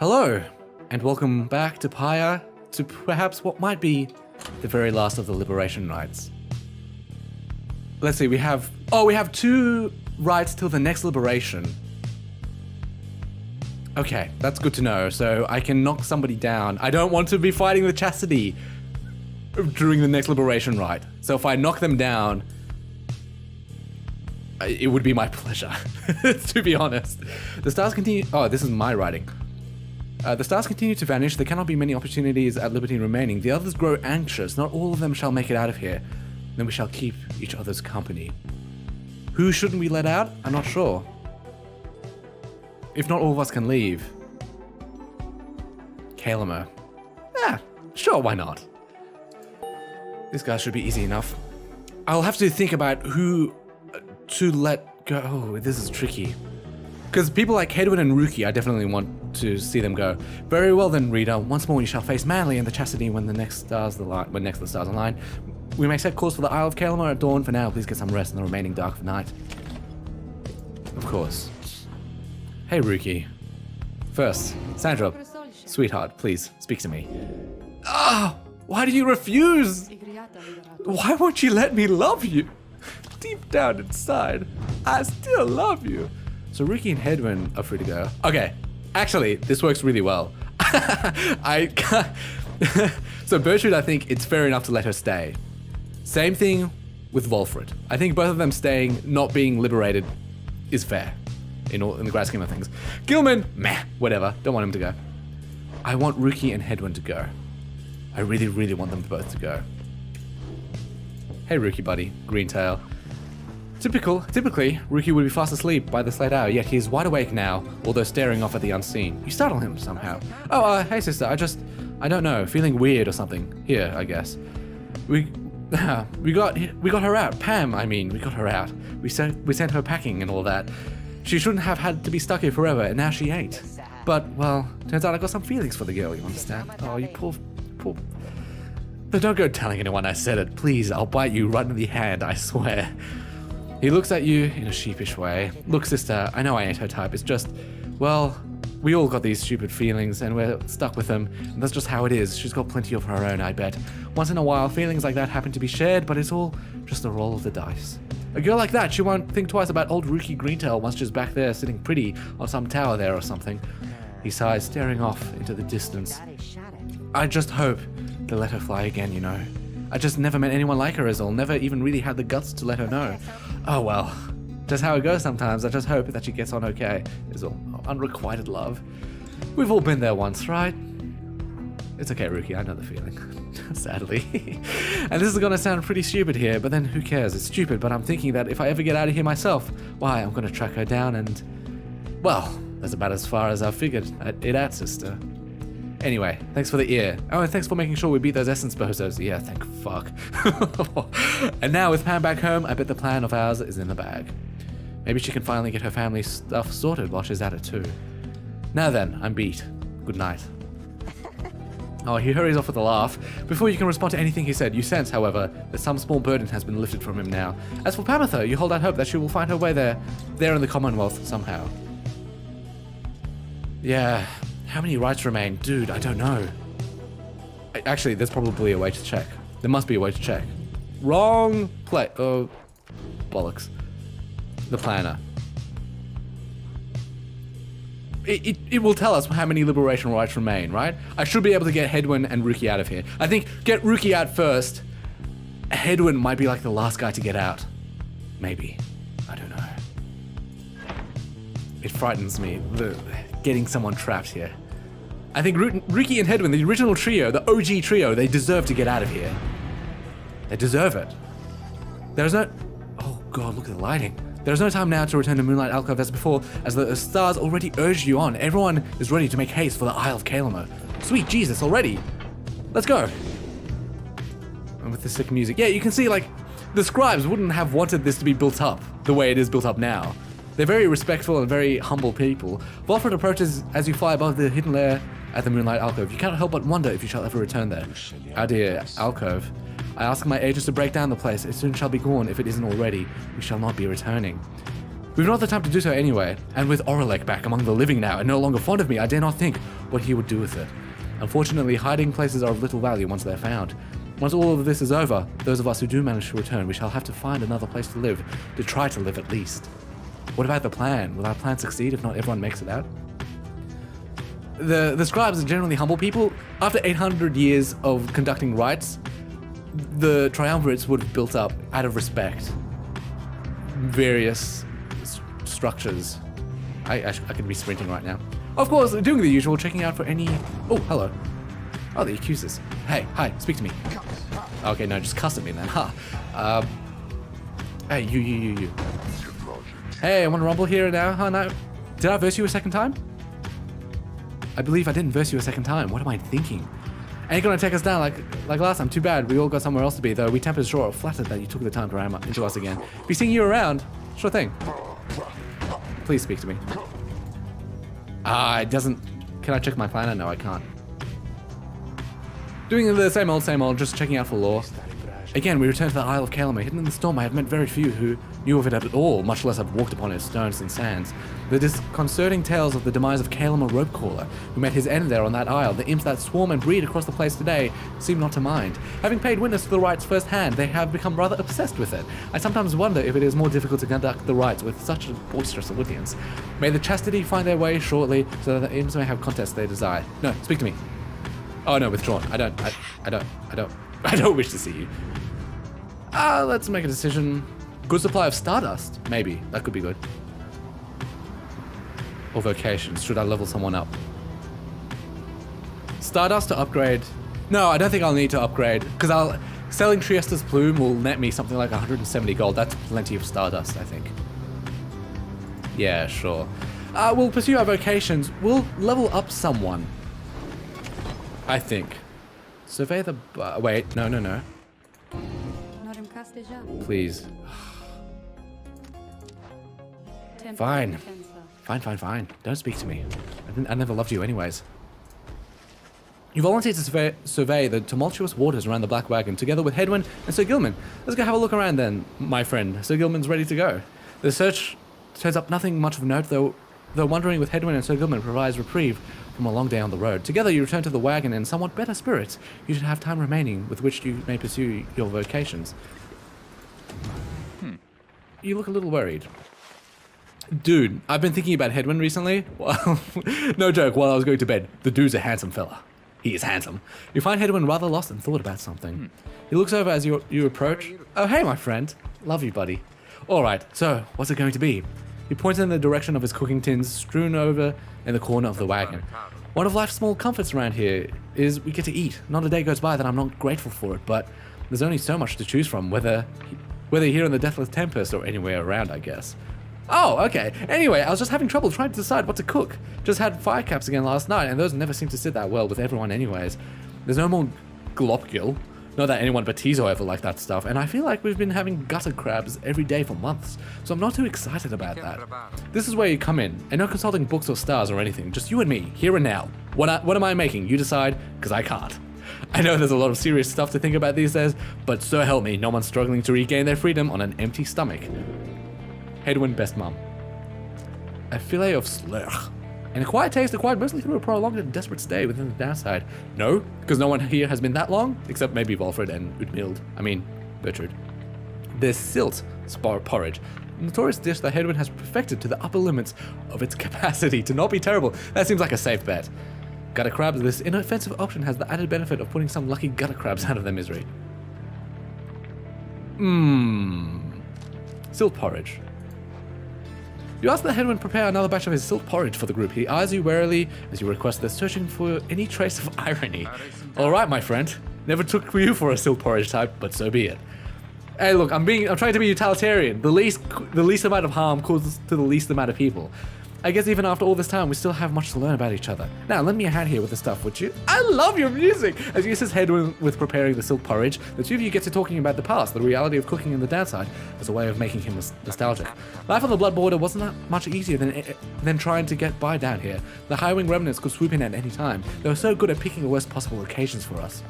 Hello, and welcome back to Pyre, to perhaps what might be the very last of the liberation rites. Let's see, we have 2 rites till the next liberation. Okay, that's good to know, so I can knock somebody down. I don't want to be fighting the chastity during the next liberation rite. So if I knock them down, it would be my pleasure, to be honest. The stars continue, this is my writing. The stars continue to vanish. There cannot be many opportunities at liberty remaining. The others grow anxious. Not all of them shall make it out of here. Then we shall keep each other's company. Who shouldn't we let out? I'm not sure. If not all of us can leave. Kalemo. Sure, why not? This guy should be easy enough. I'll have to think about who to let go. Oh, this is tricky. Because people like Hedwin and Ruki, I definitely want to see them go. Very well then, reader. Once more you shall face manly and the chastity when next the stars align. We may set course for the Isle of Kalemo at dawn. For now, please get some rest in the remaining dark of night. Of course. Hey, Ruki. First, Sandra, sweetheart, please speak to me. Why do you refuse? Why won't you let me love you? Deep down inside, I still love you. So Ruki and Hedwin are free to go. Okay, actually, this works really well. I can't. So Bertrude, I think it's fair enough to let her stay. Same thing with Wolfred. I think both of them staying, not being liberated, is fair in the grand scheme of things. Gilman, meh, whatever. Don't want him to go. I want Ruki and Hedwin to go. I really, really want them both to go. Hey, Ruki buddy, Greentail. Typically, Ruki would be fast asleep by this late hour, yet he is wide awake now, although staring off at the unseen. You startle him somehow. Hey sister, I don't know, feeling weird or something. Here, I guess. We got her out. Pam, I mean, we got her out. We sent her packing and all that. She shouldn't have had to be stuck here forever, and now she ain't. But, well, turns out I got some feelings for the girl, you understand? Oh, you poor... But don't go telling anyone I said it, please. I'll bite you right in the hand, I swear. He looks at you in a sheepish way. Look, sister, I know I ain't her type. It's just, well, we all got these stupid feelings and we're stuck with them. And that's just how it is. She's got plenty of her own, I bet. Once in a while, feelings like that happen to be shared, but it's all just a roll of the dice. A girl like that, she won't think twice about old Ruki Greentail once she's back there sitting pretty on some tower there or something. He sighs, staring off into the distance. I just hope they let her fly again, you know. I just never met anyone like her, is all. Never even really had the guts to let her know. Oh well, just how it goes sometimes. I just hope that she gets on okay, is all. Unrequited love. We've all been there once, right? It's okay, Ruki, I know the feeling. Sadly. And this is gonna sound pretty stupid here, but then who cares? It's stupid, but I'm thinking that if I ever get out of here myself, why, I'm gonna track her down and... Well, that's about as far as I've figured it at, sister. Anyway, thanks for the ear. Oh, and thanks for making sure we beat those essence bozos. Yeah, thank fuck. And now with Pam back home, I bet the plan of ours is in the bag. Maybe she can finally get her family stuff sorted while she's at it too. Now then, I'm beat. Good night. Oh, he hurries off with a laugh. Before you can respond to anything he said, you sense, however, that some small burden has been lifted from him now. As for Pamitha, you hold out hope that she will find her way there in the Commonwealth somehow. Yeah. How many rites remain? Dude, I don't know. Actually, there's probably a way to check. There must be a way to check. Wrong play. Oh, bollocks. The planner. It will tell us how many liberation rites remain, right? I should be able to get Hedwin and Ruki out of here. I think get Ruki out first. Hedwin might be like the last guy to get out. Maybe. I don't know. It frightens me. Getting someone trapped here. I think Ruki and Hedwin, the original trio, the OG trio, they deserve to get out of here. They deserve it. There's no... Oh god, look at the lighting. There's no time now to return to Moonlight Alcove as before, as the stars already urged you on. Everyone is ready to make haste for the Isle of Kalemo. Sweet Jesus, already. Let's go. And with the sick music. Yeah, you can see, like, the scribes wouldn't have wanted this to be built up the way it is built up now. They're very respectful and very humble people. Wolfred approaches as you fly above the hidden lair at the Moonlight Alcove. You cannot help but wonder if you shall ever return there. Our dear Alcove. I ask my agents to break down the place. It soon shall be gone if it isn't already. We shall not be returning. We've not the time to do so anyway, and with Oralek back among the living now and no longer fond of me, I dare not think what he would do with it. Unfortunately, hiding places are of little value once they're found. Once all of this is over, those of us who do manage to return, we shall have to find another place to live, to try to live at least. What about the plan? Will our plan succeed if not everyone makes it out? The scribes are generally humble people. After 800 years of conducting rites, the triumvirates would have built up, out of respect, various structures. I could be sprinting right now. Of course, doing the usual, checking out for any... Oh, hello. Oh, the accusers. Hey, hi, speak to me. Okay, no, just cuss at me then, huh? Hey, you. Hey, I want to rumble here now, huh? No. Did I verse you a second time? I believe I didn't verse you a second time. What am I thinking? Ain't gonna take us down like last time. Too bad. We all got somewhere else to be, though. We tempers sure flattered that you took the time to ram into us again. Be seeing you around. Sure thing. Please speak to me. It doesn't... Can I check my planner? No, I can't. Doing the same old, just checking out for lore. Again, we return to the Isle of Calama. Hidden in the storm, I have met very few who knew of it at all, much less have walked upon its stones and sands. The disconcerting tales of the demise of Calama Ropecaller, who met his end there on that isle, the imps that swarm and breed across the place today, seem not to mind. Having paid witness to the rites firsthand, they have become rather obsessed with it. I sometimes wonder if it is more difficult to conduct the rites with such a boisterous audience. May the chastity find their way shortly, so that the imps may have contests they desire. No, speak to me. Oh no, withdrawn. I don't wish to see you. Let's make a decision. Good supply of stardust, maybe. That could be good. Or vocations. Should I level someone up? Stardust to upgrade. No, I don't think I'll need to upgrade, because selling Triesta's plume will net me something like 170 gold. That's plenty of stardust, I think. Yeah, sure. We'll pursue our vocations. We'll level up someone, I think. Survey the... wait, no. Please. Fine. Don't speak to me. I never loved you anyways. You volunteered to survey the tumultuous waters around the Black Wagon together with Hedwyn and Sir Gilman. Let's go have a look around then, my friend. Sir Gilman's ready to go. The search turns up nothing much of note, though wandering with Hedwyn and Sir Gilman provides reprieve from a long day on the road. Together you return to the wagon in somewhat better spirits. You should have time remaining with which you may pursue your vocations. You look a little worried. Dude, I've been thinking about Hedwyn recently. Well, no joke, while I was going to bed. The dude's a handsome fella. He is handsome. You find Hedwyn rather lost and thought about something. He looks over as you approach. Oh, hey, my friend. Love you, buddy. All right, so what's it going to be? He points in the direction of his cooking tins strewn over in the corner of the wagon. One of life's small comforts around here is we get to eat. Not a day goes by that I'm not grateful for it, but there's only so much to choose from, whether here in the Deathless Tempest or anywhere around, I guess. Oh, okay. Anyway, I was just having trouble trying to decide what to cook. Just had fire caps again last night, and those never seem to sit that well with everyone anyways. There's no more glopgil. Not that anyone but Tizo ever liked that stuff, and I feel like we've been having gutter crabs every day for months, so I'm not too excited about that. This is where you come in, and no consulting books or stars or anything, just you and me, here and now. What am I making? You decide, because I can't. I know there's a lot of serious stuff to think about these days, but so help me, no one's struggling to regain their freedom on an empty stomach. Hedwyn, best mum. A fillet of slurch. And a quiet taste acquired mostly through a prolonged and desperate stay within the downside. No, because no one here has been that long, except maybe Volfred and Bertrud. There's silt porridge, a notorious dish that Hedwyn has perfected to the upper limits of its capacity to not be terrible. That seems like a safe bet. Gutter crabs, this inoffensive option has the added benefit of putting some lucky gutter crabs out of their misery. Silt porridge. You ask that Hedwyn prepare another batch of his silt porridge for the group. He eyes you warily as you request this, searching for any trace of irony. All right, my friend. Never took you for a silt porridge type, but so be it. Hey, look, I'm trying to be utilitarian. The least amount of harm causes to the least amount of people. I guess even after all this time, we still have much to learn about each other. Now, lend me a hand here with the stuff, would you? I love your music! As you assist Hedwyn with preparing the silt porridge, the two of you get to talking about the past, the reality of cooking and the downside, as a way of making him nostalgic. Life on the Blood Border wasn't that much easier than trying to get by down here. The High-Wing remnants could swoop in at any time. They were so good at picking the worst possible occasions for us.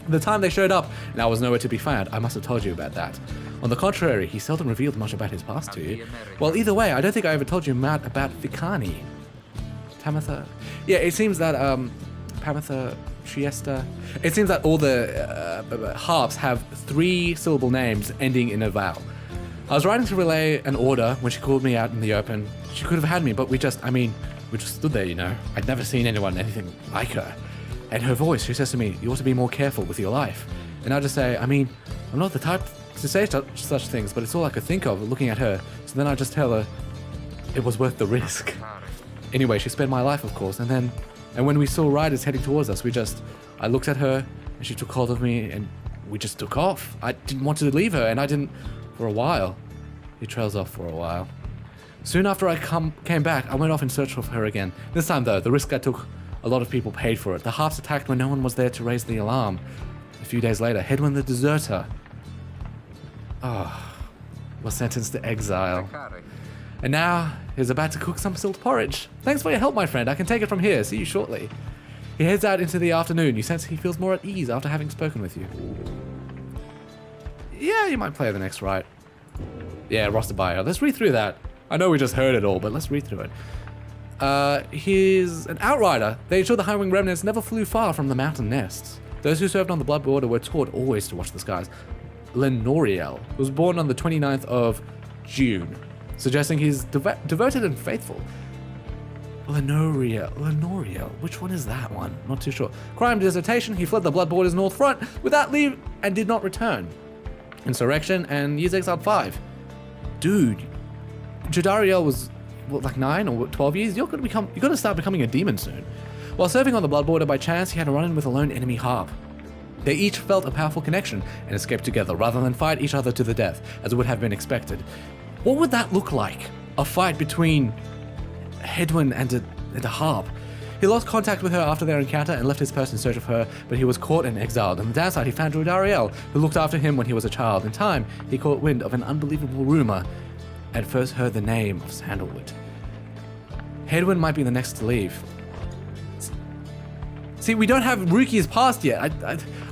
The time they showed up, and I was nowhere to be found, I must have told you about that. On the contrary, he seldom revealed much about his past to you. Well, either way, I don't think I ever told you about Thicani. Pamitha. Yeah, it seems that Pamitha Triesta. It seems that all the harps have 3-syllable names ending in a vowel. I was riding to relay an order when she called me out in the open. She could have had me, but we just stood there, you know. I'd never seen anything like her. And her voice, she says to me, you ought to be more careful with your life. And I just say, I'm not the type to say such things, but it's all I could think of looking at her. So then I just tell her it was worth the risk. Anyway, she spared my life, of course, and when we saw riders heading towards us, I looked at her, and she took hold of me, and we just took off. I didn't want to leave her, and I didn't for a while. He trails off for a while. Soon after I came back, I went off in search of her again. This time, though, the risk I took, a lot of people paid for it. The harps attacked when no one was there to raise the alarm. A few days later, Hedwyn the deserter was sentenced to exile. And now, he's about to cook some salt porridge. Thanks for your help, my friend. I can take it from here. See you shortly. He heads out into the afternoon. You sense he feels more at ease after having spoken with you. Yeah, you might play the next rite. Yeah, roster bio. Let's read through that. I know we just heard it all, but let's read through it. He's an outrider. They ensure the High-Wing remnants never flew far from the mountain nests. Those who served on the Blood Border were taught always to watch the skies. Lenoriel was born on the 29th of June, suggesting he's devoted and faithful. Lenoriel, which one is that one? Not too sure. Crime, dissertation, he fled the Blood Border's north front without leave and did not return. Insurrection and years exiled 5. Dude, Jodariel was like 9 or 12 years. You're gonna start becoming a demon soon. While serving on the Blood Border by chance, he had a run-in with a lone enemy harp. They each felt a powerful connection and escaped together rather than fight each other to the death, as would have been expected. What would that look like? A fight between Hedwyn and a harp? He lost contact with her after their encounter and left his post in search of her, but he was caught and exiled. On the downside, he found Jodariel, who looked after him when he was a child. In time, he caught wind of an unbelievable rumor and first heard the name of Sandalwood. Hedwyn might be the next to leave. See, we don't have Ruki's past yet.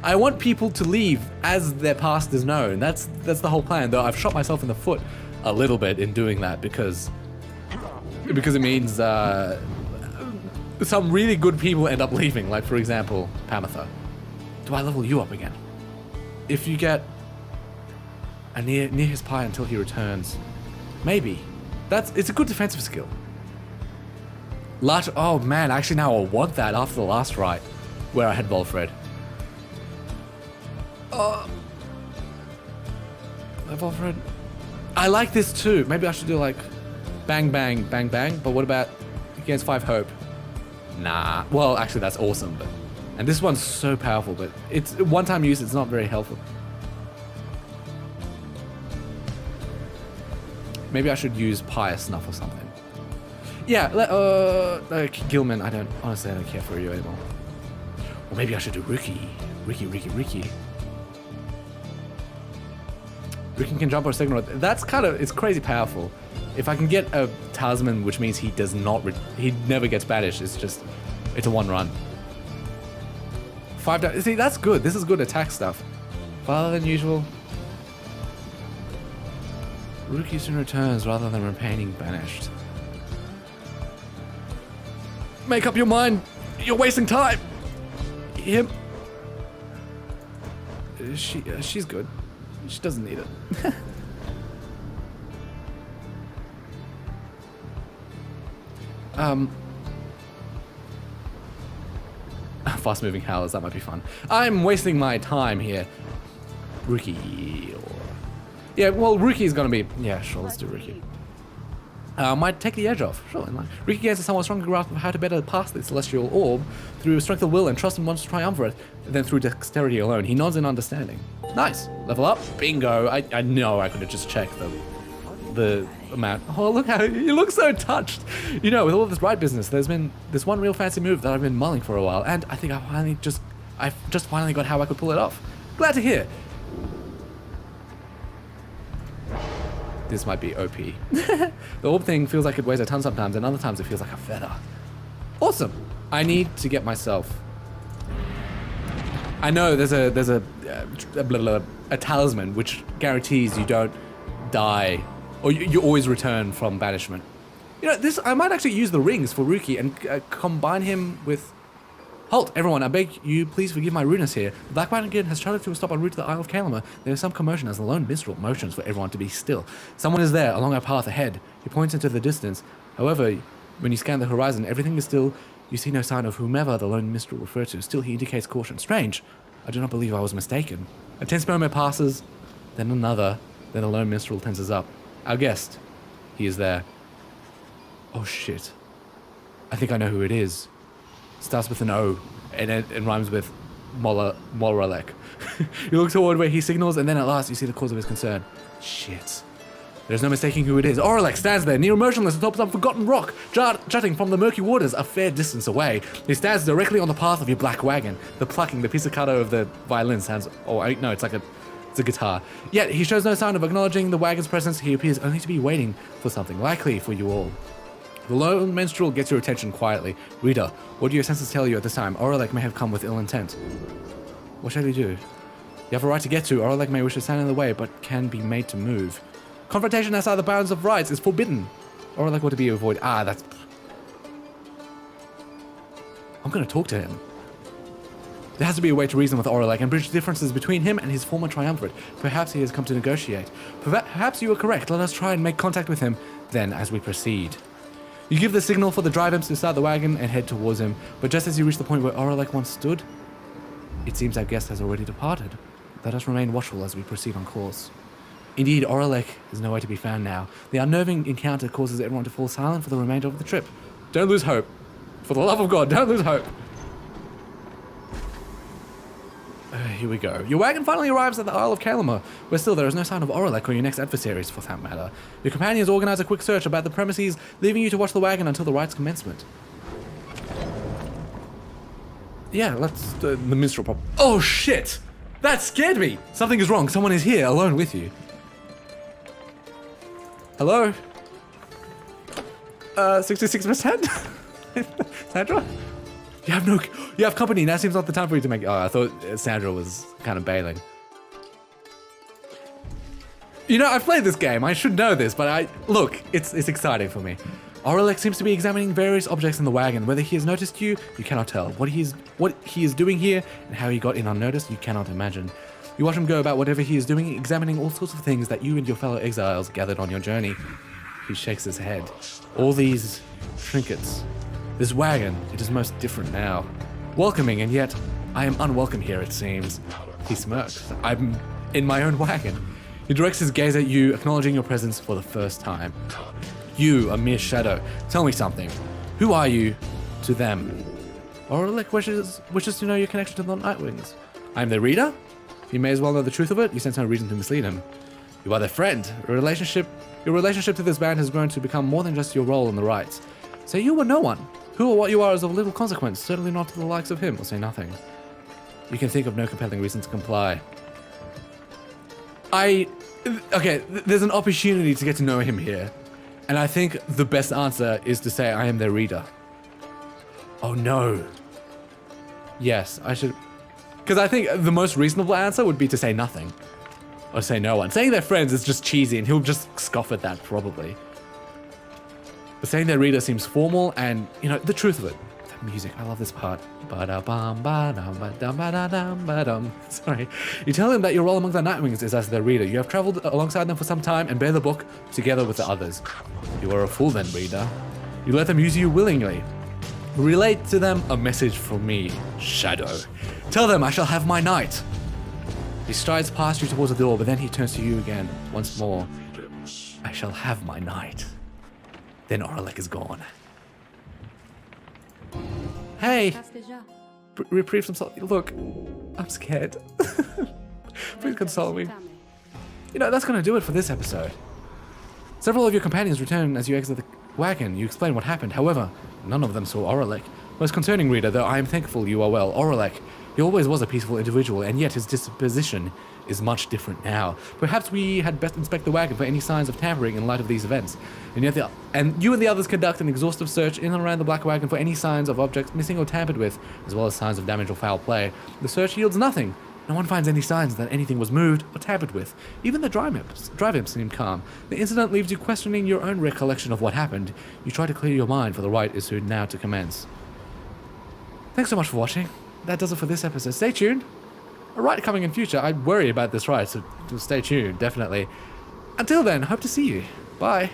I want people to leave as their past is known. That's the whole plan, though I've shot myself in the foot a little bit in doing that because it means some really good people end up leaving, like for example, Pamitha. Do I level you up again? If you get near his Pyre until he returns, maybe. It's a good defensive skill. Oh man, actually now I want that after the last rite where I had Volfred. Volfred. I like this too. Maybe I should do like bang, bang, bang, bang. But what about against 5 hope? Nah. Well, actually that's awesome. And this one's so powerful, but it's one-time use. It's not very helpful. Maybe I should use Pyre Snuff or something. Yeah, Gilman, I don't care for you anymore. Or maybe I should do Ricky. Ricky can jump or second. That's it's crazy powerful. If I can get a talisman, which means he never gets banished. It's a 1 run. 5. See, that's good. This is good attack stuff. Farther than usual. Rookie soon returns rather than remaining banished. Make up your mind. You're wasting time. Him. She's good. She doesn't need it. Fast moving howlers, that might be fun. I'm wasting my time here. Rookie. Yeah, well, Rookie's gonna be. Yeah, sure, let's do Rookie. Might take the edge off. Sure. Rookie gains a somewhat stronger grasp of how to better pass the celestial orb through strength of will and trust in one's triumvirate than through dexterity alone. He nods in understanding. Nice. Level up. Bingo. I know I could have just checked the amount. Oh, look how you look so touched. You know, with all this rite business, there's been this one real fancy move that I've been mulling for a while, and I think I've just finally got how I could pull it off. Glad to hear. This might be OP. The orb thing feels like it weighs a ton sometimes, and other times it feels like a feather. Awesome. I need to get myself. I know there's a talisman which guarantees you don't die, or you always return from banishment. You know, I might actually use the rings for Ruki and combine him with... Halt, everyone, I beg you, please forgive my rudeness here. The Black Wagon has chartered to a stop en route to the Isle of Kalima. There is some commotion as the lone minstrel motions for everyone to be still. Someone is there, along our path ahead. He points into the distance. However, when you scan the horizon, everything is still. You see no sign of whomever the lone minstrel referred to. Still, he indicates caution. Strange. I do not believe I was mistaken. A tense moment passes, then another. Then the lone minstrel tenses up. Our guest. He is there. Oh shit. I think I know who it is. Starts with an O, and it rhymes with Molrelek. You look toward where he signals, and then at last you see the cause of his concern. Shit. There's no mistaking who it is. Orelek stands there, near motionless atop some forgotten rock, jutting from the murky waters a fair distance away. He stands directly on the path of your black wagon. The plucking, the pizzicato of the violin sounds... Oh, no, it's a guitar. Yet he shows no sign of acknowledging the wagon's presence. He appears only to be waiting for something, likely for you all. The lone minstrel gets your attention quietly. Reader, what do your senses tell you at this time? Orelek may have come with ill intent. What shall we do? You have a right to get to. Orelek may wish to stand in the way, but can be made to move. Confrontation outside the bounds of rites is forbidden. Orelek ought to be avoided. That's... I'm going to talk to him. There has to be a way to reason with Orelek and bridge differences between him and his former triumvirate. Perhaps he has come to negotiate. Perhaps you are correct. Let us try and make contact with him then as we proceed. You give the signal for the drive-imps to start the wagon and head towards him, but just as you reach the point where Orelek once stood, it seems our guest has already departed. Let us remain watchful as we proceed on course. Indeed, Orelek is nowhere to be found now. The unnerving encounter causes everyone to fall silent for the remainder of the trip. Don't lose hope. For the love of God, don't lose hope. Here we go. Your wagon finally arrives at the Isle of Kalima, where still there is no sign of Orelek or your next adversaries, for that matter. Your companions organize a quick search about the premises, leaving you to watch the wagon until the rites commencement. Yeah, let's... the minstrel problem. Oh, shit! That scared me! Something is wrong. Someone is here, alone with you. Hello? 66%? Sandra? You have company. Now seems not the time for you to make... Oh, I thought Sandra was kind of bailing. You know, I've played this game. I should know this, but look, it's exciting for me. Orelek seems to be examining various objects in the wagon. Whether he has noticed you, you cannot tell. What he is doing here and how he got in unnoticed, you cannot imagine. You watch him go about whatever he is doing, examining all sorts of things that you and your fellow exiles gathered on your journey. He shakes his head. All these trinkets. This wagon, it is most different now. Welcoming, and yet I am unwelcome here, it seems. He smirks. I'm in my own wagon. He directs his gaze at you, acknowledging your presence for the first time. You, a mere shadow. Tell me something. Who are you to them? Orelek wishes to know your connection to the Nightwings. I am their reader? You may as well know the truth of it. You sense no reason to mislead him. You are their friend. Your relationship to this band has grown to become more than just your role in the rites. Say you were no one. Who or what you are is of little consequence, certainly not to the likes of him, or say nothing. You can think of no compelling reason to comply. Okay, there's an opportunity to get to know him here, and I think the best answer is to say I am their reader. Oh no. Yes, I should... Because I think the most reasonable answer would be to say nothing. Or say no one. Saying they're friends is just cheesy, and he'll just scoff at that, probably. But saying their reader seems formal and, you know, the truth of it. The music, I love this part. Sorry. You tell them that your role among the Nightwings is as their reader. You have traveled alongside them for some time and bear the book together with the others. You are a fool then, reader. You let them use you willingly. Relate to them a message from me, Shadow. Tell them I shall have my night. He strides past you towards the door, but then he turns to you again, once more. I shall have my night. Then Orelek is gone. Hey! Reprieve some salt. Look, I'm scared. Please console me. You know, that's gonna do it for this episode. Several of your companions return as you exit the wagon. You explain what happened. However, none of them saw Orelek. Most concerning, reader, though I am thankful you are well. Orelek, he always was a peaceful individual, and yet his disposition is much different now. Perhaps we had best inspect the wagon for any signs of tampering in light of these events. And you and the others conduct an exhaustive search in and around the black wagon for any signs of objects missing or tampered with, as well as signs of damage or foul play. The search yields nothing. No one finds any signs that anything was moved or tampered with. Even the drive imps seem calm. The incident leaves you questioning your own recollection of what happened. You try to clear your mind, for the rite is soon now to commence. Thanks so much for watching. That does it for this episode. Stay tuned. A rite coming in future. I worry about this rite, so stay tuned, definitely. Until then, hope to see you. Bye.